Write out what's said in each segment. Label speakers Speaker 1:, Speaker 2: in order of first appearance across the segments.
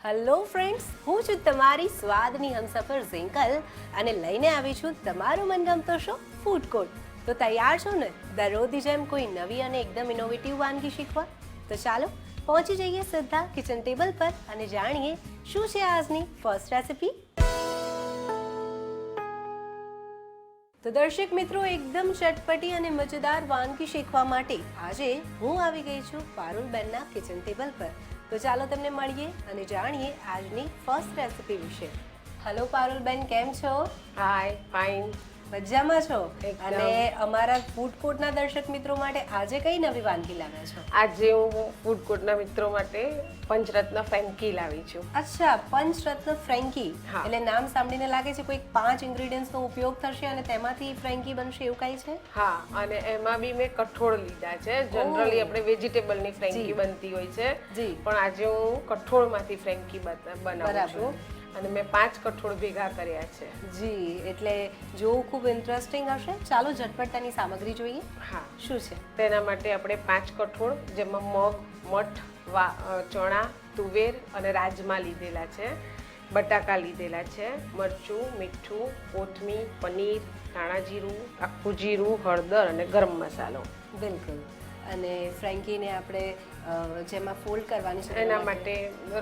Speaker 1: Hello friends, હું છું તમારી સ્વાદની હમસફર ઝિંકલ અને લઈને આવી છું તમારો મનગમતો શો ફૂડ કોર્ટ. તો તૈયાર છો ને દરરોજની જેમ કોઈ નવી અને એકદમ ઇનોવેટિવ વાનગી શીખવા? તો ચાલો પહોંચી જઈએ સીધા કિચન ટેબલ પર અને જાણીએ શું છે આજની ફર્સ્ટ રેસિપી. તો દર્શક મિત્રો, એકદમ ચટપટી અને મજેદાર વાનગી શીખવા માટે આજે હું આવી ગઈ છું પારુલબેનના કિચન ટેબલ પર. તો ચાલો તમને મળીએ અને જાણીએ આજની ફર્સ્ટ રેસિપી વિશે. હેલો પારુલબેન, કેમ છો?
Speaker 2: હાય, ફાઇન.
Speaker 1: મજામાં છો?
Speaker 2: એકદમ.
Speaker 1: અને અમારા ફૂડ કોર્ટના દર્શક મિત્રો માટે આજે કઈ નવી વાનગી લાવ્યા છો?
Speaker 2: આજે હું ફૂડ કોર્ટના મિત્રો માટે પંચરત્ન ફ્રેન્કી લાવી છું.
Speaker 1: અચ્છા, પંચરત્ન ફ્રેન્કી.
Speaker 2: હા.
Speaker 1: એટલે નામ સાંભળીને લાગે છે કોઈ 5 ઇન્ગ્રેડિયન્ટ્સનો ઉપયોગ થશે અને તેમાંથી ફ્રેન્કી બનશે, એવું કઈ છે?
Speaker 2: હા, અને એમાં બી મેં કઠોળ લીધા છે. જનરલી આપણે વેજીટેબલની ફ્રેન્કી
Speaker 1: જી.
Speaker 2: બનતી હોય છે,
Speaker 1: જી.
Speaker 2: પણ આજે હું કઠોળમાંથી ફ્રેન્કી બનાવું
Speaker 1: બરાબર.
Speaker 2: છું. અને મેં 5 કઠોળ ભેગા કર્યા છે.
Speaker 1: જી, એટલે જોવું ખૂબ ઇન્ટરેસ્ટિંગ હશે. ચાલો ઝટપટ તેની સામગ્રી જોઈએ.
Speaker 2: હા,
Speaker 1: શું છે?
Speaker 2: તેના માટે આપણે 5 કઠોળ, જેમાં મગ, મઠ, ચણા, તુવેર અને રાજમા લીધેલા છે, બટાકા લીધેલા છે, મરચું, મીઠું, કોથમીર, પનીર, ધાણા જીરું, આખું જીરું, હળદર અને ગરમ મસાલો.
Speaker 1: બિલકુલ. અને ફ્રેન્કીને આપણે જેમાં ફોલ્ડ કરવાની છે
Speaker 2: એના માટે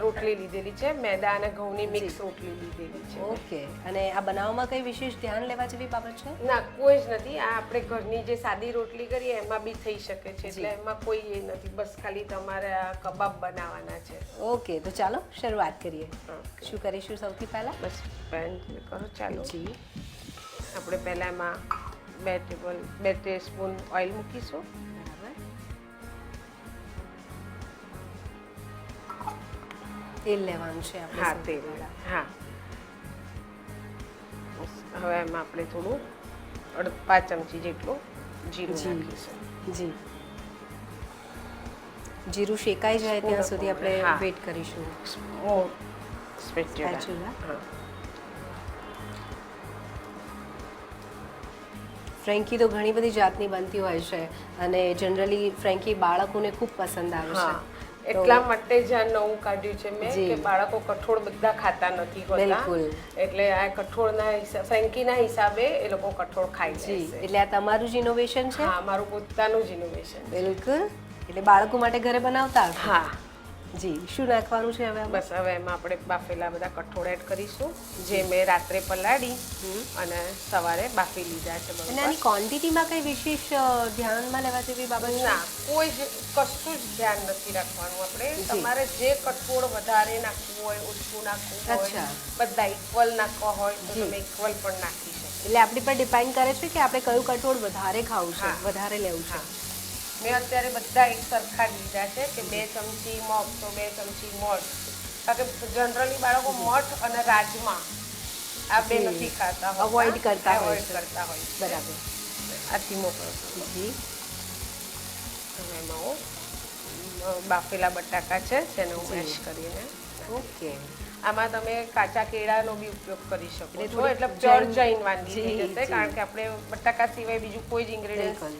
Speaker 2: રોટલી લીધેલી છે, મેદા અને ઘઉંની મિક્સ રોટલી લીધેલી છે.
Speaker 1: ઓકે. અને આ બનાવવામાં કઈ વિશેષ ધ્યાન લેવા જેવી બાબત છે?
Speaker 2: ના, કોઈ જ નથી. આ આપણે ઘરની જે સાદી રોટલી કરીએ એમાં બી થઈ શકે છે, એટલે એમાં કોઈ એ નથી. બસ ખાલી તમારે આ કબાબ બનાવવાના છે.
Speaker 1: ઓકે, તો ચાલો શરૂઆત કરીએ.
Speaker 2: Okay.
Speaker 1: શું કરીશું સૌથી પહેલા?
Speaker 2: બસ પેન કરો, ચાલો.
Speaker 1: જી.
Speaker 2: આપણે પહેલાં એમાં 2 ટીસ્પૂન ઓઇલ મૂકીશું.
Speaker 1: બરાબર. તેલ લેવાનું છે આપણે.
Speaker 2: હા,
Speaker 1: સૌથી
Speaker 2: તેલ.
Speaker 1: પહેલા.
Speaker 2: હા. હવે એમાં આપણે થોડું 5 ચમચી જેટલું જીરું
Speaker 1: જી.
Speaker 2: નાખીશું.
Speaker 1: જી. જીરું શેકાઈ જાય ત્યાં સુધી આપણે
Speaker 2: હા.
Speaker 1: વેઇટ કરીશું.
Speaker 2: સ્પેચ્યુલા.
Speaker 1: Spatula.
Speaker 2: હા.
Speaker 1: ફ્રેન્કી તો ઘણી બધી જાતની બનતી હોય છે અને જનરલી ફ્રેન્કી બાળકોને ખૂબ પસંદ આવે છે.
Speaker 2: હા, એટલા માટે જ આ નવું કાઢ્યું છે મેં,
Speaker 1: જી.
Speaker 2: કે બાળકો કઠોળ બધા ખાતા નથી હોતા.
Speaker 1: બિલકુલ.
Speaker 2: એટલે આ કઠોળના ફ્રેન્કીના હિસાબે એ લોકો કઠોળ ખાઈ
Speaker 1: જી,
Speaker 2: જશે.
Speaker 1: એટલે આ તમારું જ ઇનોવેશન છે?
Speaker 2: હા, મારું પોતાનું જ ઇનોવેશન.
Speaker 1: બિલકુલ. એટલે બાળકો માટે ઘરે બનાવતા હશો?
Speaker 2: હા.
Speaker 1: જી. શું નાખવાનું છે હવે આમાં?
Speaker 2: બસ હવે એમાં આપણે બાફેલા બધા કઠોળ એડ કરીશું, જે મેં રાત્રે પલાળી અને સવારે બાફી લીધા છે.
Speaker 1: અને
Speaker 2: બરોબર.
Speaker 1: આની ક્વોન્ટિટીમાં કઈ વિશેષ ધ્યાનમાં લેવા જેવી બાબત છે?
Speaker 2: ના, કોઈ જ કશું જ ધ્યાન નથી રાખવાનું આપણે.
Speaker 1: જી.
Speaker 2: તમારે જે કઠોળ વધારે નાખવું હોય, ઓછું નાખવું હોય,
Speaker 1: અચ્છા.
Speaker 2: બધા ઇક્વલ નાખવા હોય તો
Speaker 1: જી.
Speaker 2: તમે ઇક્વલ પણ નાખી શકો.
Speaker 1: એટલે આપણી પર ડિપેન્ડ કરે છે કે આપણે કયું કઠોળ વધારે ખાવું છે,
Speaker 2: હા.
Speaker 1: વધારે લેવું છે.
Speaker 2: હા, મેં અત્યારે બધા એક સરખા જ લીધા છે, કે 2 ચમચી મગ તો 2 ચમચી મઠ. કારણ કે જનરલી બાળકો મઠ અને રાજમા આ બે
Speaker 1: જી.
Speaker 2: નથી ખાતા હોતા.
Speaker 1: Avoid કરતા હોય
Speaker 2: Avoid
Speaker 1: છે.
Speaker 2: કરતા હોય છે.
Speaker 1: બરાબર.
Speaker 2: આ ધીમો કરશો.
Speaker 1: જી.
Speaker 2: હવે એમાં હું બાફેલા બટાકા છે તેને હું મેશ કરીને.
Speaker 1: ઓકે.
Speaker 2: આમાં તમે કાચા કેળાનો બી ઉપયોગ કરી શકો
Speaker 1: એટલે
Speaker 2: છો,
Speaker 1: થોડી
Speaker 2: એટલે પ્યોર
Speaker 1: જૈન-
Speaker 2: જૈન વાનગી થઈ
Speaker 1: જી,
Speaker 2: જશે.
Speaker 1: જી.
Speaker 2: કારણ કે આપણે બટાકા સિવાય બીજું કોઈ જ ઇન્ગ્રેડિયન્ટ
Speaker 1: બિલકુલ.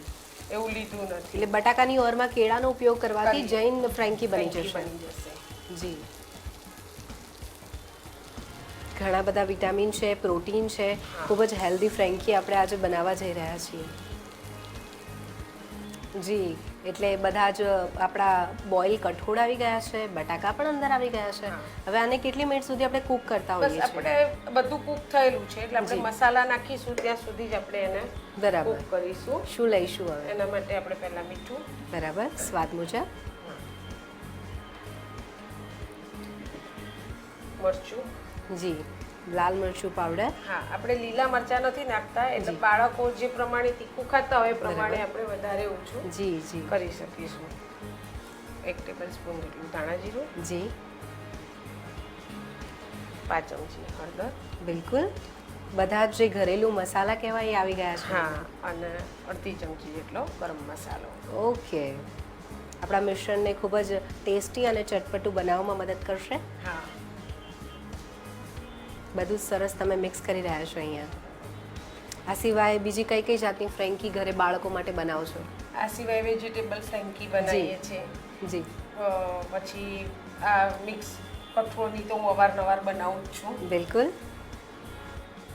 Speaker 2: એવું લીધું નથી.
Speaker 1: એટલે બટાકાની ઓરમાં કેળાનો ઉપયોગ કરવાથી
Speaker 2: કરી.
Speaker 1: જૈન ફ્રેન્કી બની
Speaker 2: ફ્રેન્કી
Speaker 1: જશે.
Speaker 2: બની જશે.
Speaker 1: જી. ઘણા બધા વિટામિન છે, પ્રોટીન છે, ખૂબ જ હેલ્ધી ફ્રેન્કી આપણે આજે બનાવવા જઈ રહ્યા છીએ. જી. એટલે બધા જ આપણા બોઇલ કઠોળ આવી ગયા છે, બટાકા પણ અંદર આવી ગયા છે.
Speaker 2: હા.
Speaker 1: હવે આને કેટલી મિનિટ સુધી આપણે કૂક કરતા
Speaker 2: બસ
Speaker 1: હોઈએ છીએ?
Speaker 2: આપણે બધું કૂક થયેલું છે, એટલે આપણે
Speaker 1: જી.
Speaker 2: મસાલા નાખીશું ત્યાં સુધી જ આપણે એને
Speaker 1: બરાબર.
Speaker 2: કૂક કરીશું.
Speaker 1: શું લઈશું હવે?
Speaker 2: એના માટે આપણે પહેલા મીઠું,
Speaker 1: બરાબર, સ્વાદ મુજબ.
Speaker 2: મરચું.
Speaker 1: જી. લાલ મરચું પાવડર.
Speaker 2: હા, આપણે લીલા મરચાં નથી નાખતા, એટલે
Speaker 1: જી.
Speaker 2: બાળકો જે પ્રમાણે તીખું ખાતા હોય એ પ્રમાણે
Speaker 1: બરાબર.
Speaker 2: આપણે વધારે ઓછું
Speaker 1: જી. જી.
Speaker 2: કરી શકીશું. 1 ટેબલસ્પૂન જેટલું ધાણા જીરું,
Speaker 1: જી.
Speaker 2: 5 ચમચી હળદર.
Speaker 1: બિલકુલ. બધા જ જે ઘરેલું મસાલા કહેવાય એ આવી ગયા છે.
Speaker 2: હા, અને અડધી ચમચી જેટલો ગરમ મસાલો.
Speaker 1: ઓકે. આપણા મિશ્રણને ખૂબ જ ટેસ્ટી અને ચટપટું બનાવવામાં મદદ કરશે.
Speaker 2: હા,
Speaker 1: બધું જ સરસ તમે મિક્સ કરી રહ્યા છો અહીંયા. આ સિવાય બીજી કઈ કઈ જાતની ફ્રેન્કી ઘરે બાળકો માટે બનાવો છો?
Speaker 2: આ સિવાય વેજીટેબલ ફ્રેન્કી બનાવીએ છીએ.
Speaker 1: જી.
Speaker 2: પછી આ મિક્સ કઠોળની તો હું અવારનવાર બનાવું જ છું.
Speaker 1: બિલકુલ.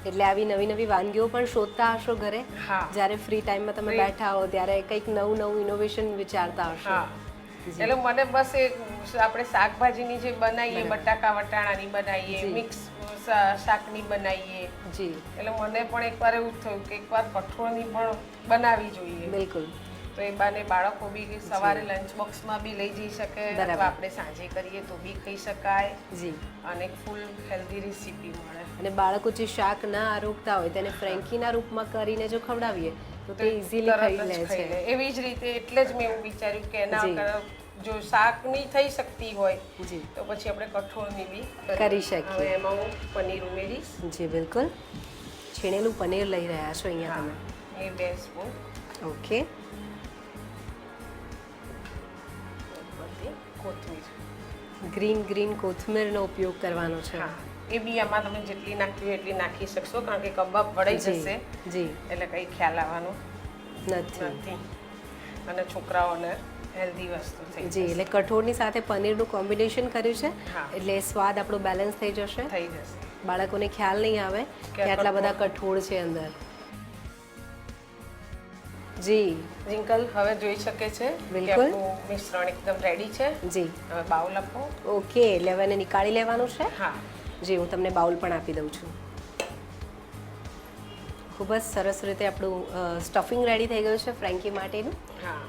Speaker 1: એટલે આવી નવી નવી વાનગીઓ પણ શોધતા હશો ઘરે?
Speaker 2: હા.
Speaker 1: જ્યારે ફ્રી ટાઈમમાં તમે બેઠા હો ત્યારે કંઈક નવું નવું ઇનોવેશન વિચારતા હશો.
Speaker 2: હા, એટલે મને બસ એ આપણે શાકભાજીની જે બનાવીએ, બટાકા વટાણાની બનાવીએ, મિક્સ શાકની બનાવીએ,
Speaker 1: જી
Speaker 2: એટલે મને પણ એકવાર એવું થયું કે એકવાર કઠોળની પણ બનાવવી જોઈએ.
Speaker 1: બિલકુલ.
Speaker 2: તો એ બાને બાળકો બી સવારે લંચ બોક્સમાં બી લઈ જઈ શકે, અથવા આપણે સાંજે કરીએ તો બી ખાઈ શકાય.
Speaker 1: જી.
Speaker 2: અને ફૂલ હેલ્ધી રેસીપી મળે.
Speaker 1: અને બાળકો જે શાક ના આરોગતા હોય તેને ફ્રેન્કીના રૂપમાં કરીને જો ખવડાવીએ તો તે ઇઝીલી ખાઈ લે છે.
Speaker 2: એવી જ રીતે એટલે જ મેં એવું વિચાર્યું કે એના જો શાકની થઈ શકતી હોય
Speaker 1: જી
Speaker 2: તો પછી આપણે કઠોળની બી
Speaker 1: કરી શકીએ.
Speaker 2: હવે એમાં હું પનીર ઉમેરીશ.
Speaker 1: જી બિલકુલ. છીણેલું પનીર લઈ રહ્યા છો અહીંયા તમે.
Speaker 2: એ 2 સ્પૂન.
Speaker 1: ઓકે.
Speaker 2: કોથમીર.
Speaker 1: ગ્રીન કોથમીરનો ઉપયોગ કરવાનો છે.
Speaker 2: હા, એ બી આમાં તમે જેટલી નાખવી એટલી નાખી શકશો, કારણ કે કબાબ વળાઈ જશે.
Speaker 1: જી.
Speaker 2: એટલે કંઈ ખ્યાલ આવવાનો
Speaker 1: નથી.
Speaker 2: અને છોકરાઓને હેલ્ધી વસ્તુ થઈ
Speaker 1: જી. એટલે કઠોળની સાથે પનીરનું કોમ્બિનેશન કર્યું છે,
Speaker 2: હા.
Speaker 1: એટલે સ્વાદ આપણો બેલેન્સ થઈ જશે.
Speaker 2: થઈ જશે.
Speaker 1: બાળકોને ખ્યાલ નહીં આવે કે આટલા બધા કઠોળ છે અંદર. જી
Speaker 2: રિંકલ હવે જોઈ શકે છે કે
Speaker 1: બિલકુલ.
Speaker 2: આપણું મિશ્રણ એકદમ રેડી છે.
Speaker 1: જી.
Speaker 2: હવે બાઉલ આપો.
Speaker 1: ઓકે. એટલે હવે એને નીકાળી લેવાનું છે.
Speaker 2: હા.
Speaker 1: જી, હું તમને બાઉલ પણ આપી દઉં છું. ખૂબ જ સરસ રીતે આપણું સ્ટફિંગ રેડી થઈ ગયું છે ફ્રેન્કી માટેનું.
Speaker 2: હા.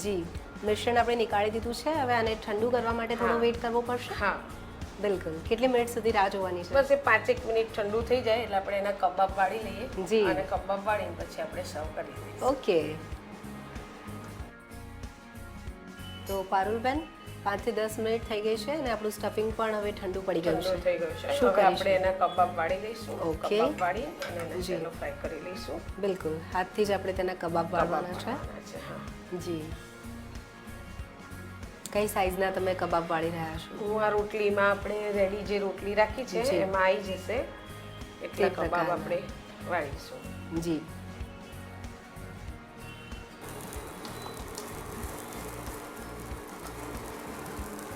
Speaker 1: જી. મિશ્રણ આપણે નીકાળી દીધું છે. હવે આને ઠંડુ કરવા માટે થોડો વેઇટ કરવો પડશે.
Speaker 2: હા.
Speaker 1: બિલકુલ. કેટલી મિનિટ સુધી રાહ જોવાની છે?
Speaker 2: બસ એ 5-1 મિનિટ ઠંડુ થઈ જાય એટલે આપણે એના કબાબ વાળી લઈએ.
Speaker 1: જી.
Speaker 2: અને કબાબ વાળીને પછી આપણે સર્વ કરી દઈએ.
Speaker 1: ઓકે. તો પારુલબેન 5 થી 10 મિનિટ થઈ ગઈ છે અને આપણું સ્ટફિંગ પણ હવે ઠંડુ પડી ગયું
Speaker 2: ઠંડુ
Speaker 1: છે.
Speaker 2: થઈ ગયું છે.
Speaker 1: શું
Speaker 2: હવે આપણે
Speaker 1: કરીશું?
Speaker 2: એના કબાબ વાળી લઈશું.
Speaker 1: ઓકે.
Speaker 2: કબાબ વાળી અને એને શેલો ફ્રાય કરી લઈશું.
Speaker 1: બિલકુલ. હાથથી જ આપણે તેના કબાબ વાળવાના છે.
Speaker 2: છે. હા.
Speaker 1: જી. કઈ સાઈઝના તમે કબાબ વાળી રહ્યા છો?
Speaker 2: હું આ રોટલીમાં આપણે રેડી જે રોટલી રાખી છે
Speaker 1: જી.
Speaker 2: એમાં આવી જશે એટલા કબાબ
Speaker 1: પ્રકારના.
Speaker 2: આપણે વાળીશું.
Speaker 1: જી.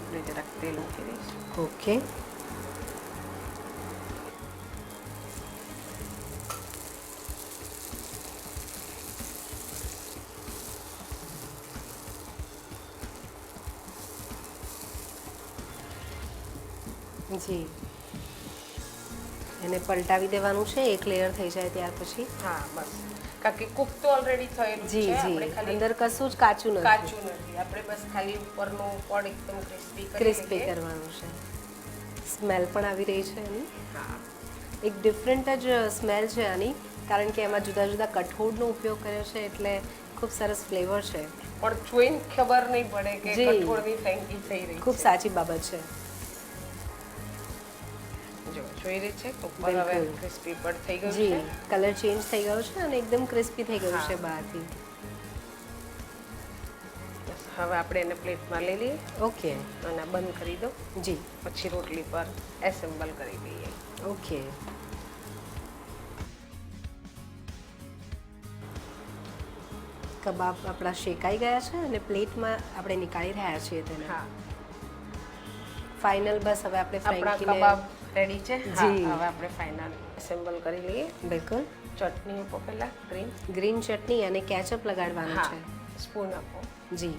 Speaker 2: આપણે જરાક તેલ મૂકી દઈશું.
Speaker 1: ઓકે. જી. એને પલટાવી દેવાનું છે એક લેયર થઈ જાય ત્યાર પછી.
Speaker 2: હા, બસ. કારણ કે કુક તો ઓલરેડી થયેલું છે.
Speaker 1: જી
Speaker 2: આપણે
Speaker 1: જી.
Speaker 2: ખાલી
Speaker 1: અંદર કશું જ કાચું નથી.
Speaker 2: કાચું નથી. આપણે બસ ખાલી ઉપરનું પડ એકદમ
Speaker 1: ક્રિસ્પી કરવાનું છે. સ્મેલ પણ આવી રહી છે એની.
Speaker 2: હા.
Speaker 1: એક ડિફરન્ટ જ સ્મેલ છે આની, કારણ કે એમાં જુદા જુદા કઠોળનો ઉપયોગ કર્યો છે એટલે ખૂબ સરસ ફ્લેવર છે.
Speaker 2: પણ જોઈને ખબર નહીં પડે કે
Speaker 1: જી.
Speaker 2: કઠોળની ફ્રેન્કી થઈ રહી
Speaker 1: ખૂબ સાચી બાબત છે.
Speaker 2: જો જોઈ રહી છે કે ઉપર હવે
Speaker 1: બિલકુલ.
Speaker 2: ક્રિસ્પી પડ થઈ ગયું
Speaker 1: જી.
Speaker 2: છે.
Speaker 1: કલર ચેન્જ થઈ ગયો છે અને એકદમ ક્રિસ્પી થઈ ગયું
Speaker 2: હા.
Speaker 1: છે બહારથી.
Speaker 2: બસ હવે આપણે એને પ્લેટમાં લઈ લઈએ
Speaker 1: ઓકે.
Speaker 2: અને બંધ કરી દો.
Speaker 1: જી.
Speaker 2: પછી રોટલી પર એસેમ્બલ કરી દઈએ.
Speaker 1: ઓકે. કબાબ આપણા શેકાઈ ગયા છે અને પ્લેટમાં આપણે નીકાળી રહ્યા છીએ તેને.
Speaker 2: હા.
Speaker 1: ફાઇનલ બસ હવે આપણે
Speaker 2: આપણા
Speaker 1: ફ્રેન્કીને.
Speaker 2: કબાબ રેડી છે. હા,
Speaker 1: જી.
Speaker 2: હવે આપણે ફાઇનલ એસેમ્બલ કરી લઈએ.
Speaker 1: બિલકુલ.
Speaker 2: ચટણી આપો પહેલા ગ્રીન.
Speaker 1: ગ્રીન ચટણી અને કેચઅપ લગાડવાનું
Speaker 2: હા,
Speaker 1: છે.
Speaker 2: સ્પૂન આપો.
Speaker 1: જી.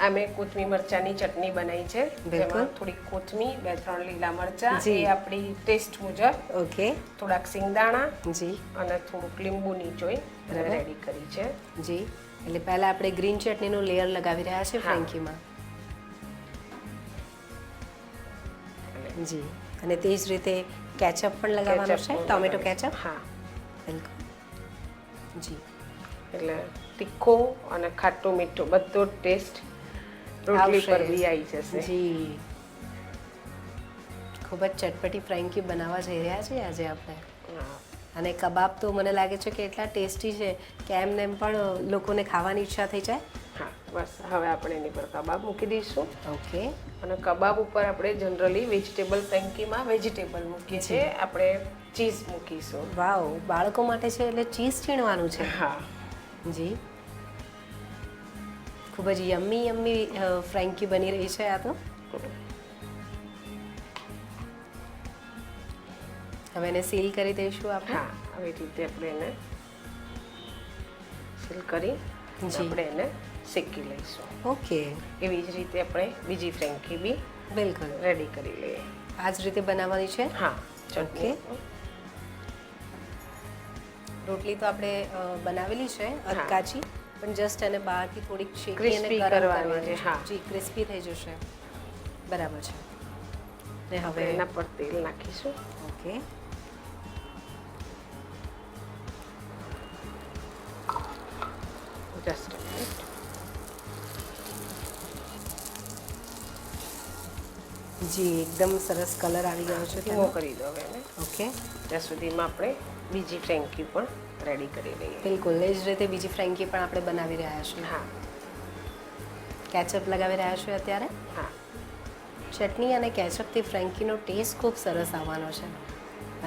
Speaker 2: આ મેં કોથમી મરચાંની ચટણી બનાવી છે.
Speaker 1: બિલકુલ.
Speaker 2: જેમાં થોડીક કોથમી, 2-3 લીલા મરચાં,
Speaker 1: જી.
Speaker 2: એ આપણી ટેસ્ટ મુજબ,
Speaker 1: ઓકે.
Speaker 2: થોડાક સિંગદાણા
Speaker 1: જી.
Speaker 2: અને થોડુંક લીંબુ નીચોઈ
Speaker 1: બરાબર.
Speaker 2: રેડી કરી છે.
Speaker 1: જી. એટલે પહેલા આપણે ગ્રીન ચટણીનું લેયર લગાવી રહ્યા છે
Speaker 2: હા.
Speaker 1: ફ્રેન્કીમાં. જી. અને તે જ રીતે કેચઅપ પણ લગાવવાનું છે,
Speaker 2: Ketchup
Speaker 1: ટોમેટો
Speaker 2: લગાવીશું.
Speaker 1: કેચઅપ.
Speaker 2: હા.
Speaker 1: બિલકુલ. જી.
Speaker 2: એટલે તીખો અને ખાટું મીઠું બધો ટેસ્ટ રોટલી પર બી આવી જશે.
Speaker 1: જી. ખૂબ જ ચટપટી ફ્રેન્કી બનાવવા જઈ રહ્યા છીએ આજે આપણે.
Speaker 2: હા.
Speaker 1: અને કબાબ તો મને લાગે છે કે એટલા ટેસ્ટી છે કે એમને એમ પણ લોકોને ખાવાની ઈચ્છા થઈ જાય.
Speaker 2: હા, બસ હવે આપણે એની પર કબાબ મૂકી દઈશું.
Speaker 1: ઓકે.
Speaker 2: અને કબાબ ઉપર આપણે જનરલી વેજીટેબલ ફ્રેન્કીમાં વેજીટેબલ મૂકીએ છીએ. આપણે ચીઝ મૂકીશું.
Speaker 1: વાવ, બાળકો માટે છે એટલે ચીઝ છીણવાનું છે.
Speaker 2: હા.
Speaker 1: જી. ખૂબ જ યમ્મી યમ્મી ફ્રેન્કી બની રહી છે આ તો. હવે એને સીલ કરી દઈશું આપણે.
Speaker 2: હા, આવી રીતે આપણે એને સીલ કરી આપણે એને શેકી લઈશું.
Speaker 1: ઓકે,
Speaker 2: એવી જ રીતે આપણે બીજી ફ્રેન્કી બી
Speaker 1: બિલકુલ
Speaker 2: રેડી કરી લઈએ.
Speaker 1: આ જ રીતે બનાવવાની છે.
Speaker 2: હા, ચટણી.
Speaker 1: રોટલી તો આપણે બનાવેલી છે અધકાચી, પણ જસ્ટ એને બહારથી થોડીક શેકી અને
Speaker 2: Crispy
Speaker 1: ગરમ
Speaker 2: કરવાની
Speaker 1: કરવાની
Speaker 2: છે.
Speaker 1: છે.
Speaker 2: હા.
Speaker 1: જી, ક્રિસ્પી થઈ જશે. બરાબર છે. ને
Speaker 2: હવે
Speaker 1: હવે
Speaker 2: એના પર તેલ નાખીશું.
Speaker 1: ઓકે,
Speaker 2: જસ્ટ
Speaker 1: જી એકદમ સરસ કલર આવી ગયો છે
Speaker 2: ધીમો
Speaker 1: તેનો.
Speaker 2: કરી દો હવે એને.
Speaker 1: ઓકે,
Speaker 2: ત્યાં સુધીમાં આપણે બીજી ફ્રેન્કી પણ રેડી કરી લઈએ.
Speaker 1: બિલકુલ એ જ રીતે બીજી ફ્રેન્કી પણ આપણે બનાવી રહ્યા છીએ.
Speaker 2: હા
Speaker 1: કેચઅપ લગાવી રહ્યા છીએ અત્યારે.
Speaker 2: હા
Speaker 1: ચટણી અને કેચઅપથી ફ્રેન્કીનો ટેસ્ટ ખૂબ સરસ આવવાનો છે.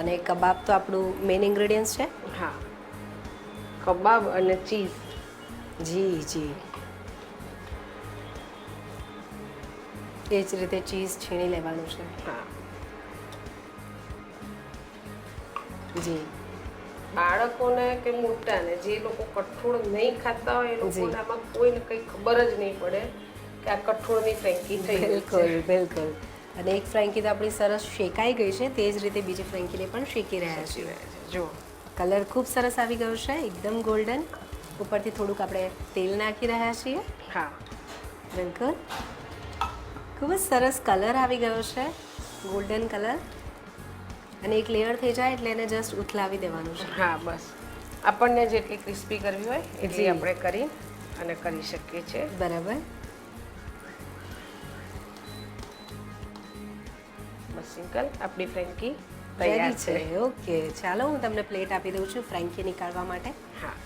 Speaker 1: અને કબાબ તો આપણું મેઇન ઇન્ગ્રેડિયન્ટ્સ છે.
Speaker 2: હા, કબાબ અને ચીઝ.
Speaker 1: જી જી, એ જ રીતે ચીઝ છીણી લેવાનું છે.
Speaker 2: હા,
Speaker 1: જી
Speaker 2: બાળકોને કે મોટાને જે લોકો કઠોળ નહીં ખાતા હોય એ લોકોને આમાં કોઈને કંઈ ખબર જ નહીં પડે કે આ કઠોળની ફ્રેન્કી થઈ ગઈ
Speaker 1: બિલકુલ
Speaker 2: છે.
Speaker 1: બિલકુલ. અને એક ફ્રેન્કી તો આપણી સરસ શેકાઈ ગઈ છે, તે જ રીતે બીજી ફ્રેન્કીને પણ શેકી રહ્યા છીએ.
Speaker 2: જો
Speaker 1: કલર ખૂબ સરસ આવી ગયો છે, એકદમ ગોલ્ડન. ઉપરથી થોડુંક આપણે તેલ નાખી રહ્યા છીએ.
Speaker 2: હા,
Speaker 1: બિલકુલ ખૂબ જ સરસ કલર આવી ગયો છે, ગોલ્ડન કલર. અને એક લેયર થઈ જાય એટલે એને જસ્ટ ઉથલાવી દેવાનું છે.
Speaker 2: હા, બસ આપણને જેટલી ક્રિસ્પી કરવી હોય એટલી
Speaker 1: જી.
Speaker 2: આપણે કરી અને કરી શકીએ છીએ.
Speaker 1: બરાબર.
Speaker 2: બસ સિંગલ આપણી ફ્રેન્કી
Speaker 1: રેડી
Speaker 2: તૈયાર
Speaker 1: છે.
Speaker 2: છે.
Speaker 1: ઓકે, ચાલો હું તમને પ્લેટ આપી દઉં છું ફ્રેન્કી નીકાળવા માટે.
Speaker 2: હા,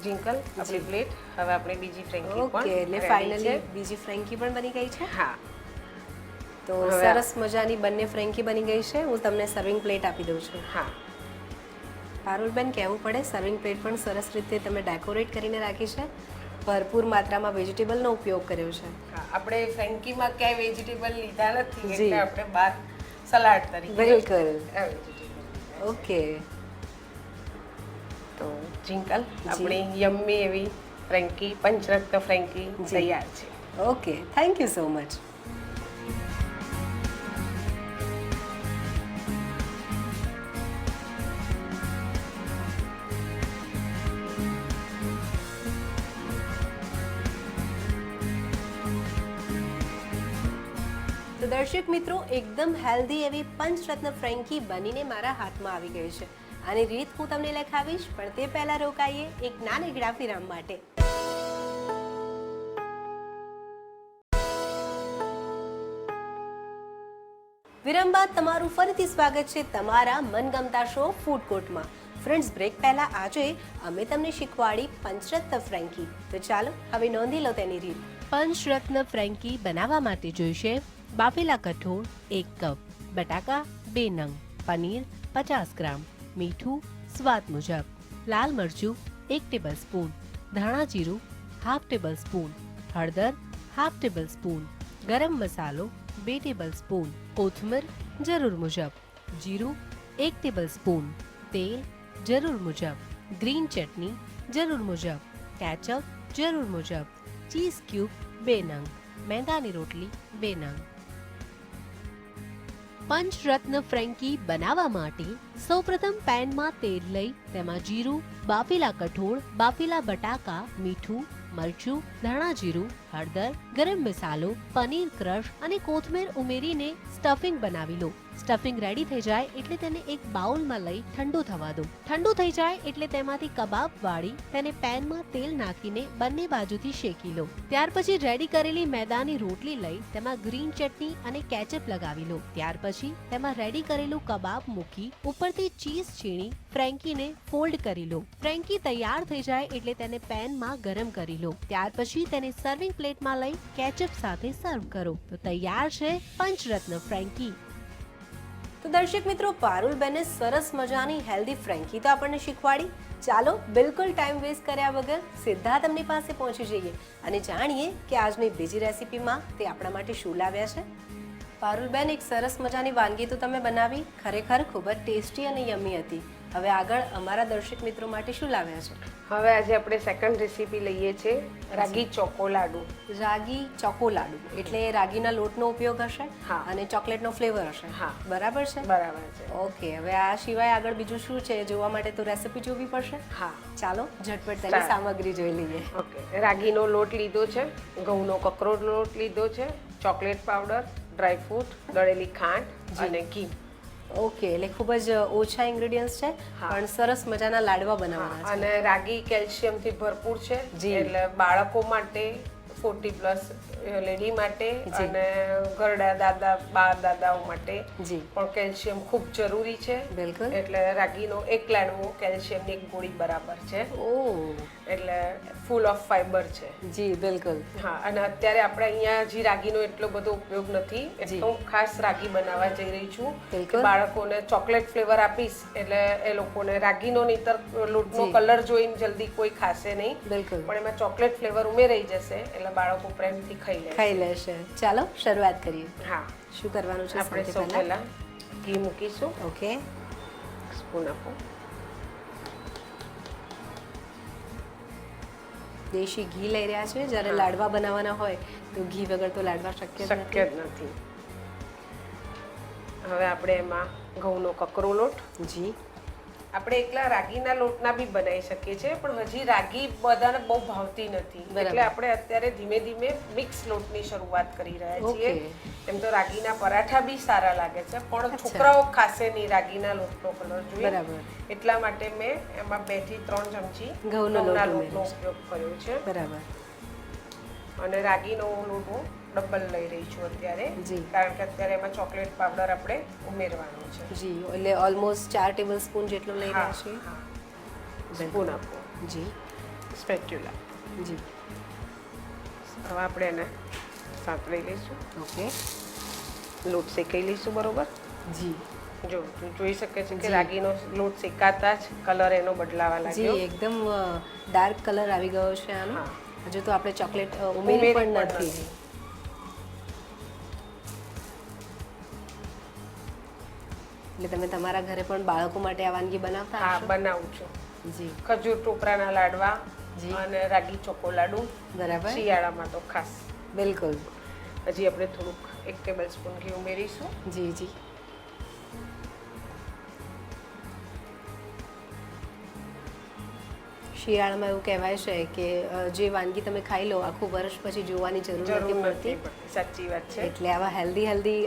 Speaker 2: જિંકલ આપણી પ્લેટ. હવે આપણે બીજી ફ્રેન્કી
Speaker 1: ઓકે,
Speaker 2: પણ
Speaker 1: એટલે
Speaker 2: ready
Speaker 1: ફાઇનલી
Speaker 2: છે.
Speaker 1: બીજી ફ્રેન્કી પણ બની ગઈ છે.
Speaker 2: હા,
Speaker 1: તો
Speaker 2: હવે
Speaker 1: સરસ મજાની બંને ફ્રેન્કી બની ગઈ છે. હું તમને સર્વિંગ પ્લેટ આપી દઉં છું.
Speaker 2: હા,
Speaker 1: પારુલબેન, કહેવું પડે સર્વિંગ પ્લેટ પણ સરસ રીતે તમે ડેકોરેટ કરીને રાખી છે. ભરપૂર માત્રામાં વેજીટેબલનો ઉપયોગ કર્યો છે.
Speaker 2: હા. આપણે ફ્રેન્કીમાં ક્યાંય વેજીટેબલ લીધા નથી
Speaker 1: જી.
Speaker 2: એટલે આપણે બહાર સલાડ તરીકે
Speaker 1: બિલકુલ.
Speaker 2: આ vegetable.
Speaker 1: ઓકે,
Speaker 2: તો જિંકલ આપણી યમ્મી એવી ફ્રેન્કી પંચરત્ન ફ્રેન્કી તૈયાર છે.
Speaker 1: Okay, thank you so much. તો દર્શક મિત્રો, એકદમ હેલ્ધી એવી પંચરત્ન ફ્રેન્કી બનીને મારા હાથમાં આવી ગઈ છે. આની રીત હું તમને લખાવીશ, પણ તે પહેલા રોકાઈએ એક નાનકડા વિરામ માટે. વિરામ બાદ તમારું ફરીથી સ્વાગત છે તમારા મનગમતા શો ફૂડ કોર્ટમાં. ફ્રેન્ડ્સ, બ્રેક પહેલા આજે અમે તમને શીખવાડી પંચરત્ન ફ્રેન્કી. તો ચાલો હવે નોંધી લો તેની રીત. પંચરત્ન ફ્રેન્કી બનાવવા માટે જોઈશે બાફેલા કઠોળ 1 કપ, બટાકા 2 નંગ, પનીર 50 ગ્રામ, મીઠું સ્વાદ મુજબ, લાલ મરચું 1 ટેબલસ્પૂન, ધાણા જીરું 1/2 ટેબલસ્પૂન, હળદર 1/2 ટેબલસ્પૂન, ગરમ મસાલો 2 ટેબલસ્પૂન, કોથમીર જરૂર મુજબ, જીરું 1 ટેબલસ્પૂન, તેલ જરૂર મુજબ, ગ્રીન ચટણી જરૂર મુજબ, કેચઅપ જરૂર મુજબ, ચીઝ ક્યુબ 2 નંગ, મેંદાની રોટલી 2 નંગ. પંચરત્ન ફ્રેન્કી બનાવવા માટે સૌપ્રથમ પેનમાં તેલ લઈ તેમાં જીરું, બાફેલા કઠોળ, બાફેલા બટાકા, મીઠું, મરચું, ધાણા જીરું, હળદર, ગરમ મસાલો, પનીર ક્રશ અને કોથમીર ઉમેરીને સ્ટફિંગ બનાવી લો. સ્ટફિંગ રેડી થઈ જાય એટલે તેને એક બાઉલમાં લઈ ઠંડુ થવા દો. ઠંડુ થઈ જાય એટલે તેમાંથી કબાબ વાળી તેને પેનમાં તેલ નાખીને બંને બાજુથી શેકી લો. ત્યાર પછી રેડી કરેલી મેદાની રોટલી લઈ તેમાં ગ્રીન ચટણી અને કેચઅપ લગાવી લો. ત્યાર પછી તેમાં રેડી કરેલું કબાબ મૂકી ઉપરથી ચીઝ છીણી ફ્રેન્કીને ફોલ્ડ કરી લો. ફ્રેન્કી તૈયાર થઈ જાય એટલે તેને પેનમાં ગરમ કરી લો. ત્યાર પછી તેને સર્વિંગ પ્લેટમાં લઈ કેચઅપ સાથે સર્વ કરો. તો તૈયાર છે પંચરત્ન ફ્રેન્કી. તો દર્શક મિત્રો, પારુલબેને સરસ મજાની હેલ્ધી ફ્રેન્કી તો આપણને શીખવાડી. ચાલો બિલકુલ ટાઈમ વેસ્ટ કર્યા વગર સીધા તેમની પાસે પહોંચી જઈએ અને જાણીએ કે આજની બીજી રેસીપીમાં તે આપણા માટે શું લાવ્યા છે. પારુલબેન, એક સરસ મજાની વાનગી તો તમે બનાવી, ખરેખર ખૂબ જ ટેસ્ટી અને યમી હતી. હવે આગળ અમારા દર્શક મિત્રો માટે શું લાવ્યા છે?
Speaker 2: હવે આજે આપણે સેકન્ડ રેસીપી લઈએ છીએ રાગી ચોકો લાડુ.
Speaker 1: રાગી ચોકો લાડુ એટલે રાગીના લોટનો ઉપયોગ હશે
Speaker 2: હા.
Speaker 1: અને ચોકલેટનો ફ્લેવર હશે.
Speaker 2: હા.
Speaker 1: બરાબર છે.
Speaker 2: બરાબર છે.
Speaker 1: ઓકે, હવે આ સિવાય આગળ બીજું શું છે જોવા માટે તો રેસીપી જોવી પડશે.
Speaker 2: હા,
Speaker 1: ચાલો ઝટપટ તેની સામગ્રી જોઈ લઈએ.
Speaker 2: ઓકે. રાગીનો લોટ લીધો છે, ઘઉંનો કકરો લોટ લીધો છે, ચોકલેટ પાવડર, ડ્રાયફ્રૂટ, દળેલી ખાંડ અને ઘી.
Speaker 1: ઓકે, એટલે ખૂબ જ ઓછા ઇન્ગ્રેડિયન્ટ્સ છે પણ સરસ મજાના લાડવા બનાવવાના છે.
Speaker 2: અને રાગી કેલ્શિયમથી ભરપૂર છે,
Speaker 1: જી.
Speaker 2: એટલે બાળકો માટે, 40+ લેડી માટે અને ઘરડા દાદા બા દાદાઓ માટે
Speaker 1: જી
Speaker 2: પણ કેલ્શિયમ ખૂબ જરૂરી છે.
Speaker 1: બિલકુલ.
Speaker 2: એટલે રાગીનો એક લાડવો કેલ્શિયમની એક ગોળી બરાબર છે.
Speaker 1: ઓહ,
Speaker 2: એટલે ફૂલ ઓફ ફાઈબર છે.
Speaker 1: જી બિલકુલ.
Speaker 2: હા, અને અત્યારે આપણે અહીંયા હજી રાગીનો એટલો બધો ઉપયોગ નથી, એટલે હું ખાસ રાગી બનાવવા જઈ રહી છું.
Speaker 1: બિલકુલ.
Speaker 2: બાળકોને ચોકલેટ ફ્લેવર આપીશ એટલે એ લોકોને રાગીનો નહીતર લોટનો કલર જોઈને જલ્દી કોઈ ખાશે નહીં.
Speaker 1: બિલકુલ.
Speaker 2: પણ એમાં ચોકલેટ ફ્લેવર ઉમેરાઈ જશે એટલે બાળકો પ્રેમથી ખાઈ
Speaker 1: લેશે. ચાલો શરૂઆત કરીએ.
Speaker 2: હા,
Speaker 1: શું કરવાનું છે?
Speaker 2: આપણે સૌ પહેલા ઘી મૂકીશું.
Speaker 1: ઓકે,
Speaker 2: સ્પૂન આપો.
Speaker 1: દેશી ઘી લઈ રહ્યા છે. જ્યારે લાડવા બનાવવાના હોય તો ઘી વગર તો લાડવા શક્ય
Speaker 2: શક્ય જ નથી. હવે આપણે એમાં ઘઉંનો કકરો લોટ.
Speaker 1: જી.
Speaker 2: આપણે એકલા રાગીના લોટના બી બનાવી શકીએ છીએ, પણ હજી રાગી બધાને બહુ ભાવતી નથી, એટલે આપણે અત્યારે ધીમે ધીમે મિક્સ લોટની શરૂઆત કરી રહ્યા છીએ. એમ તો રાગીના પરાઠા બી સારા લાગે છે, પણ છોકરાઓ ખાશે નહીં રાગીના લોટનો કલર જોઈએ.
Speaker 1: બરાબર.
Speaker 2: એટલા માટે મેં એમાં 2 થી 3 ચમચી
Speaker 1: ઘઉંનો
Speaker 2: લોટનો ઉપયોગ કર્યો છે.
Speaker 1: બરાબર.
Speaker 2: અને રાગીનો લોટ હું ડબલ લઈ રહી છું અત્યારે, કારણ કે અત્યારે એમાં ચોકલેટ પાવડર આપણે ઉમેરવાનો છે.
Speaker 1: જી, એટલે ઓલમોસ્ટ 4 ટેબલસ્પૂન જેટલું લઈ રહ્યા છીએ.
Speaker 2: સ્પૂન આપો.
Speaker 1: જી.
Speaker 2: સ્પેચ્યુલા.
Speaker 1: જી.
Speaker 2: હવે આપણે એને સાંતળી લઈશું.
Speaker 1: ઓકે.
Speaker 2: લોટ શેકાઈ લઈશું બરોબર.
Speaker 1: જી.
Speaker 2: જો તું જોઈ શકે છે કે રાગીનો લોટ શેકાતા જ કલર એનો બદલાવા લાગ્યો.
Speaker 1: જી, એકદમ ડાર્ક કલર આવી ગયો છે આનો. હજુ તો આપણે ચોકલેટ ઉમેરી પણ નથી. એટલે તમે તમારા ઘરે પણ બાળકો માટે આ વાનગી બનાવતા
Speaker 2: હા,
Speaker 1: હશો?
Speaker 2: બનાવું છું.
Speaker 1: જી.
Speaker 2: ખજૂર ટોપરાના લાડવા અને રાગી ચોકો લાડુ.
Speaker 1: બરાબર.
Speaker 2: શિયાળામાં તો ખાસ.
Speaker 1: બિલકુલ.
Speaker 2: હજી આપણે થોડુંક 1 ટેબલસ્પૂન ઘી ઉમેરીશું.
Speaker 1: જી જી. શિયાળામાં એવું કહેવાય છે કે જે વાનગી તમે ખાઈ લો આખું વર્ષ પછી જોવાની જરૂર નથી પડતી.
Speaker 2: સાચી વાત છે.
Speaker 1: એટલે આવા હેલ્ધી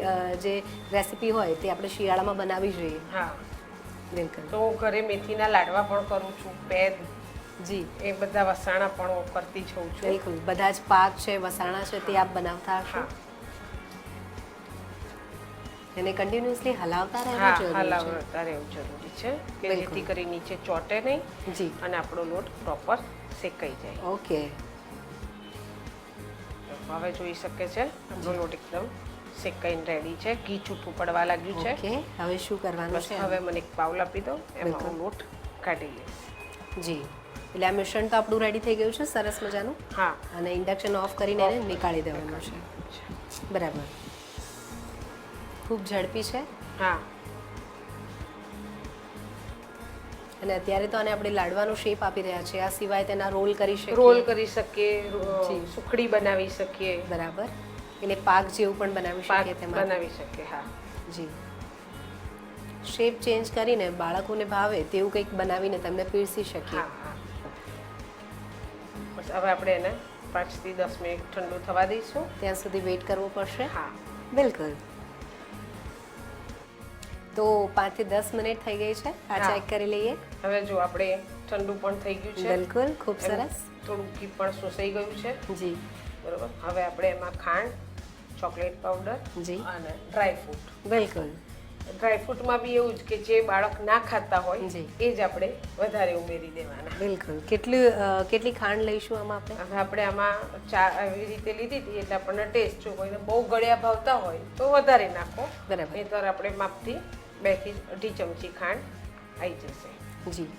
Speaker 1: જે રેસીપી હોય તે આપણે શિયાળામાં બનાવવી જોઈએ.
Speaker 2: હા,
Speaker 1: બિલકુલ.
Speaker 2: તો હું ઘરે મેથીના લાડવા પણ કરું છું, પેદ.
Speaker 1: જી.
Speaker 2: એ બધા વસાણા પણ હું કરતી છું.
Speaker 1: બિલકુલ. બધા જ પાક છે, વસાણા છે તે આપ બનાવતા હશો. એને કન્ટિન્યુઅસલી હલાવતા રહેવું જરૂરી છે.
Speaker 2: હલાવતા રહેવું જરૂરી છે કે જેથી કરી નીચે ચોટે નહીં.
Speaker 1: જી.
Speaker 2: અને આપણો લોટ પ્રોપર શેકાઈ જાય.
Speaker 1: ઓકે.
Speaker 2: હવે જોઈ શકે છે આપણો લોટ એકદમ શેકાઈને રેડી છે. ઘી છૂટું પડવા લાગ્યું છે.
Speaker 1: ઓકે, હવે શું કરવાનું છે?
Speaker 2: હવે મને એક બાઉલ આપી દો, એમાં હું લોટ કાઢી લઈશ.
Speaker 1: જી. એટલે આ મિશ્રણ તો આપણું રેડી થઈ ગયું છે સરસ મજાનું.
Speaker 2: હા.
Speaker 1: અને ઇન્ડક્શન ઓફ કરીને એને નીકાળી દેવાનું છે. બરાબર. ખૂબ ઝડપી છે.
Speaker 2: હા.
Speaker 1: અને અત્યારે તો આને આપણે લાડવાનો શેપ આપી રહ્યા છે. આ સિવાય તેના રોલ કરી શકીએ.
Speaker 2: રોલ કરી શકીએ, સુખડી બનાવી શકીએ.
Speaker 1: બરાબર. એને પાક જેવું પણ બનાવી શકીએ. તેમાં
Speaker 2: બનાવી શકીએ. હા.
Speaker 1: જી. શેપ ચેન્જ કરીને બાળકોને ભાવે તેવું કંઈક બનાવીને તમને પીરસી શકીએ.
Speaker 2: હા. બસ હવે આપણે એને 5 થી 10 મિનિટ ઠંડુ થવા દઈશું.
Speaker 1: ત્યાં સુધી વેઇટ કરવો પડશે.
Speaker 2: હા,
Speaker 1: બિલકુલ. તો 5 થી 10 મિનિટ થઈ ગઈ છે. આ ચેક કરી લઈએ.
Speaker 2: હવે જો આપણે ઠંડુ પણ થઈ ગયું છે.
Speaker 1: બિલકુલ, ખૂબ સરસ.
Speaker 2: થોડું ઘી પણ શોષાઈ ગયું છે.
Speaker 1: જી.
Speaker 2: બરોબર. હવે આપણે એમાં ખાંડ, ચોકલેટ પાવડર
Speaker 1: જી
Speaker 2: અને ડ્રાયફ્રૂટ.
Speaker 1: બિલકુલ.
Speaker 2: ડ્રાયફ્રૂટમાં બી એવું જ કે જે બાળક ના ખાતા હોય
Speaker 1: જી.
Speaker 2: એ જ આપણે વધારે ઉમેરી દેવાના.
Speaker 1: બિલકુલ. કેટલી ખાંડ લઈશું આમાં આપણે?
Speaker 2: હવે આપણે આમાં ચા આવી રીતે લીધી હતી એટલે આપણને ટેસ્ટ જો કોઈને બહુ ગળ્યા ભાવતા હોય તો વધારે નાખો.
Speaker 1: બરાબર.
Speaker 2: નહીંતર આપણે માપથી 2 થી 2.5 ચમચી ખાંડ આવી જશે.
Speaker 1: જી.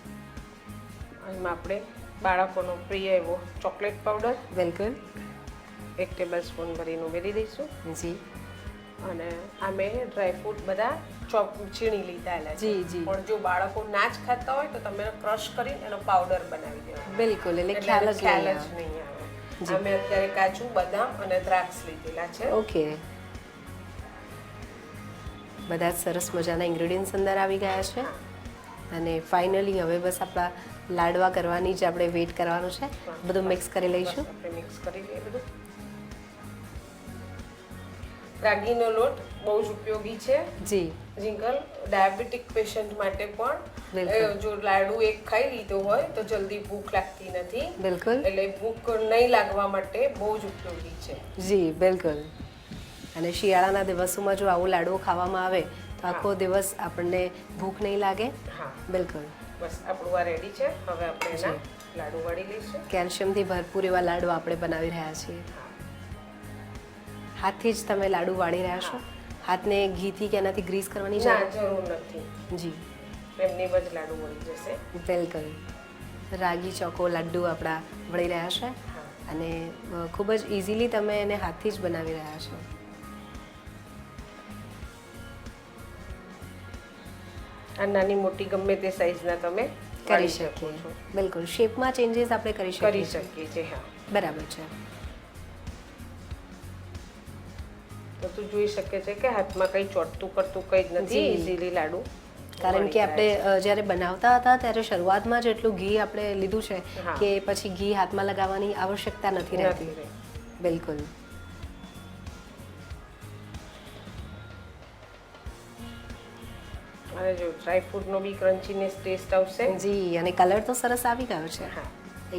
Speaker 2: એમાં આપણે બાળકોનો પ્રિય એવો ચોકલેટ પાવડર
Speaker 1: બિલકુલ.
Speaker 2: 1 ટેબલસ્પૂન ભરીને ઉમેરી દઈશું.
Speaker 1: જી.
Speaker 2: અને આ મેં ડ્રાયફ્રૂટ બધા છીણી લીધેલા છે.
Speaker 1: જી, જી.
Speaker 2: પણ જો બાળકો ના જ ખાતા હોય તો તમે ક્રશ કરીને એનો પાવડર બનાવી દેવાનો.
Speaker 1: બિલકુલ, એટલે
Speaker 2: એટલે
Speaker 1: ખ્યાલ
Speaker 2: ખ્યાલ
Speaker 1: જ
Speaker 2: જ
Speaker 1: નહીં
Speaker 2: નહીં આવે. અમે અત્યારે કાજુ બદામ અને દ્રાક્ષ લીધેલા છે.
Speaker 1: ઓકે. બધા જ સરસ મજાના ઇન્ગ્રેડિયન્ટ્સ અંદર આવી ગયા છે અને ફાઇનલી હવે બસ આપણા લાડવા કરવાની જ આપણે વેઇટ કરવાનું છે. બધું મિક્સ કરી લઈશું.
Speaker 2: આપણે મિક્સ કરી લઈએ બધું. રાગીનો લોટ બહુ જ ઉપયોગી છે.
Speaker 1: જી.
Speaker 2: જિંકલ ડાયાબિટીક પેશન્ટ માટે પણ
Speaker 1: બિલકુલ.
Speaker 2: જો લાડુ એક ખાઈ લીધો હોય તો જલ્દી ભૂખ લાગતી નથી.
Speaker 1: બિલકુલ.
Speaker 2: એટલે ભૂખ નહીં લાગવા માટે બહુ જ ઉપયોગી છે.
Speaker 1: જી બિલકુલ. અને શિયાળાના દિવસોમાં જો આવો લાડવો ખાવામાં આવે તો આખો દિવસ આપણને ભૂખ નહીં લાગે.
Speaker 2: હા
Speaker 1: બિલકુલ.
Speaker 2: બસ આપણું આ રેડી છે. હવે આપણે એના લાડુ વાળી લઈશું.
Speaker 1: કેલ્શિયમથી ભરપૂર એવા લાડુ આપણે બનાવી રહ્યા છીએ. હાથથી જ તમે લાડુ વાળી રહ્યા છો? હાથને ઘીથી કે એનાથી ગ્રીસ કરવાની
Speaker 2: ના જરૂર નથી.
Speaker 1: જી.
Speaker 2: એમની જ લાડુ વળી જશે.
Speaker 1: બિલકુલ. રાગી ચોકો લાડુ આપણા વળી રહ્યા છે અને ખૂબ જ ઇઝીલી તમે એને હાથથી જ બનાવી રહ્યા છો.
Speaker 2: આ નાની મોટી ગમે તે સાઈઝના તમે
Speaker 1: કરી શકીએ. બિલકુલ. શેપમાં ચેન્જીસ આપણે કરી
Speaker 2: કરી
Speaker 1: શકીએ.
Speaker 2: શકીએ છીએ. હા
Speaker 1: બરાબર છે.
Speaker 2: તો તું જોઈ શકે છે કે હાથમાં કંઈ ચોટતું કરતું કંઈ જ નથી.
Speaker 1: જી.
Speaker 2: ઇઝીલી લાડુ
Speaker 1: કારણ કે આપણે જ્યારે બનાવતા હતા ત્યારે શરૂઆતમાં જ એટલું ઘી આપણે લીધું છે
Speaker 2: હા.
Speaker 1: કે પછી ઘી હાથમાં લગાવવાની આવશ્યકતા નથી રહેતી.
Speaker 2: નથી રહી.
Speaker 1: બિલકુલ.
Speaker 2: અને જો ડ્રાયફ્રૂટનો બી ક્રન્ચીનેસ ટેસ્ટ આવશે.
Speaker 1: જી. અને કલર તો સરસ આવી ગયો છે.
Speaker 2: હા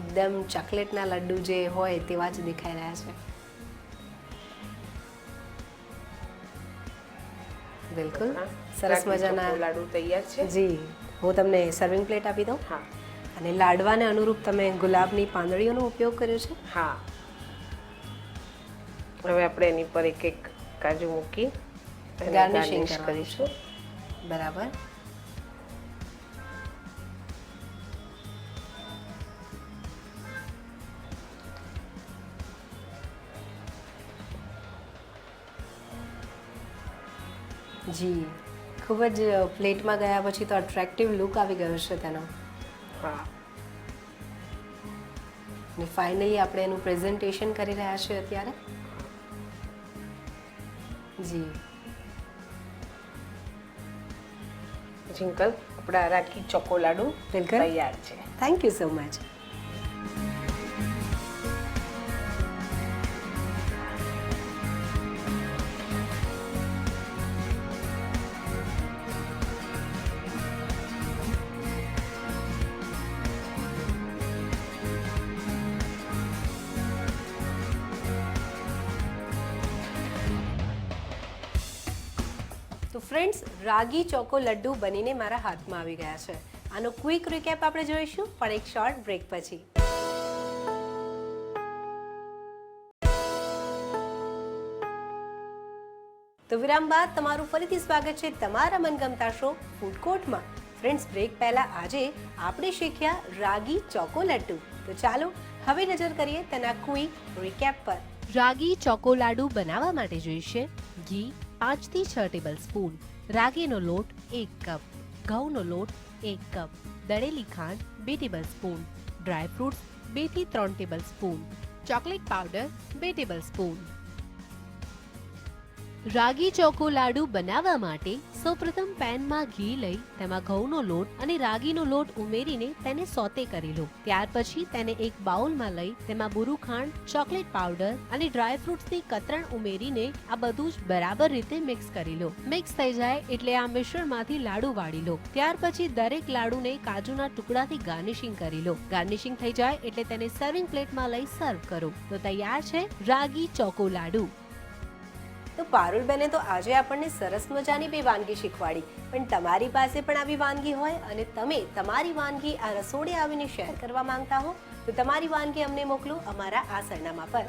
Speaker 1: એકદમ ચોકલેટના લડ્ડુ જે હોય તેવા જ દેખાઈ રહ્યા છે. બિલકુલ. સરસ મજાના
Speaker 2: લાડુ તૈયાર છે.
Speaker 1: જી. હું તમને સર્વિંગ પ્લેટ આપી દઉં.
Speaker 2: હા
Speaker 1: અને લાડવાને અનુરૂપ તમે ગુલાબની પાંદડીઓનો ઉપયોગ કર્યો છે.
Speaker 2: હા. હવે આપણે એની પર એક એક કાજુ મૂકી
Speaker 1: ગાર્નિશિંગ
Speaker 2: ગાર્નિશ કરીશું.
Speaker 1: બરાબર. જી. ખૂબ જ પ્લેટમાં ગયા પછી તો અટ્રેક્ટિવ લુક આવી ગયો છે તેનો.
Speaker 2: હા
Speaker 1: અને ફાઇનલી આપણે એનું પ્રેઝન્ટેશન કરી રહ્યા છીએ અત્યારે. જી.
Speaker 2: જિંકલ આપણા રાગી ચોકો લાડુ
Speaker 1: બિલકુલ.
Speaker 2: તૈયાર છે.
Speaker 1: Thank you so much. તો ફ્રેન્ડ્સ, રાગી ચોકો લડ્ડુ બનીને મારા હાથમાં આવી ગયા છે. આનો ક્વિક રિકેપ આપણે જોઈશું પણ એક શોર્ટ બ્રેક પછી. તો વિરામ બાદ તમારું ફરીથી સ્વાગત છે તમારા મનગમતા શો ફૂડ કોર્ટમાં. ફ્રેન્ડ્સ, બ્રેક પહેલા આજે આપણે શીખ્યા રાગી ચોકો લડ્ડુ. તો ચાલો હવે નજર કરીએ તેના ક્વિક રિકેપ પર. રાગી ચોકો લાડુ બનાવવા માટે જોઈશે ઘી 5 થી 6 ટેબલસ્પૂન, રાગીનો લોટ 1 કપ, ઘઉંનો લોટ 1 કપ, દળેલી ખાંડ 2 ટેબલસ્પૂન, ડ્રાય ફ્રૂટ્સ 2 થી 3 ટેબલસ્પૂન, ચોકલેટ પાવડર 2 ટેબલસ્પૂન. રાગી ચોકો લાડુ બનાવવા માટે સૌપ્રથમ પેનમાં ઘી લઈ તેમાં ઘઉંનો લોટ અને રાગીનો લોટ ઉમેરીને તેને સોતે કરી લો. ત્યાર પછી તેને એક બાઉલમાં લઈ તેમાં બુરુ ખાંડ, ચોકલેટ પાવડર અને ડ્રાય ફ્રૂટ્સની કતરણ ઉમેરીને આ બધું જ બરાબર રીતે મિક્સ કરી લો. મિક્સ થઈ જાય એટલે આ મિશ્રણમાંથી લાડુ વાળી લો. ત્યાર પછી દરેક લાડુને કાજુના ટુકડાથી ગાર્નિશિંગ કરી લો. ગાર્નિશિંગ થઈ જાય એટલે તેને સર્વિંગ પ્લેટમાં લઈ સર્વ કરો. તો તૈયાર છે રાગી ચોકો લાડુ. તો પારુલ બેને તો આજે આપણને સરસ મજાની બે વાનગી શીખવાડી, પણ તમારી પાસે પણ આવી વાનગી હોય અને તમે તમારી વાનગી આ રસોડે આવીને શેર કરવા માંગતા હો તો તમારી વાનગી અમને મોકલો અમારા આ સરનામા પર.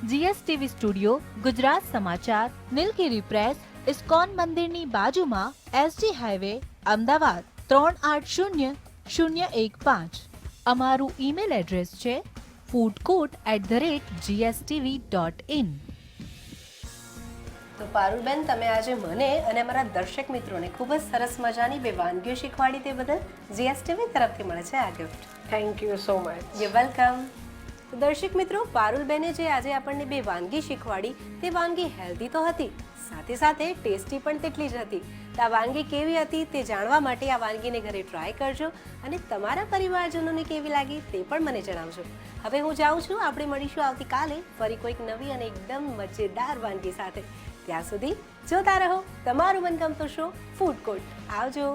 Speaker 3: GSTV સ્ટુડિયો, ગુજરાત સમાચાર, નીલગિરી પ્રેસ, ઇસ્કોન મંદિરની બાજુમાં એસજી હાઈવે, અમદાવાદ 380015. અમારું ઈમેલ એડ્રેસ છે foodcourt@gstv.in.
Speaker 1: તો પારુલબેન, તમે આજે મને અને અમારા દર્શક મિત્રોને ખૂબ જ સરસ મજાની 2 વાનગીઓ શીખવાડી તે બદલ જીએસટીવી તરફથી મળે છે આ gift.
Speaker 2: Thank you so much.
Speaker 1: You welcome. તો દર્શક મિત્રો, પારુલબેને જે આજે આપણને 2 વાનગી શીખવાડી તે વાનગી હેલ્ધી તો હતી, સાથે સાથે ટેસ્ટી પણ તેટલી જ હતી. તો આ વાનગી કેવી હતી તે જાણવા માટે આ વાનગીને ઘરે ટ્રાય કરજો અને તમારા પરિવારજનોને કેવી લાગી તે પણ મને જણાવજો. હવે હું જાઉં છું. આપણે મળીશું આવતીકાલે ફરી કોઈક નવી અને એકદમ મજેદાર વાનગી સાથે. ત્યાં સુધી જોતા રહો તમારું મનગમતો શો ફૂડ કોર્ટ. આવજો.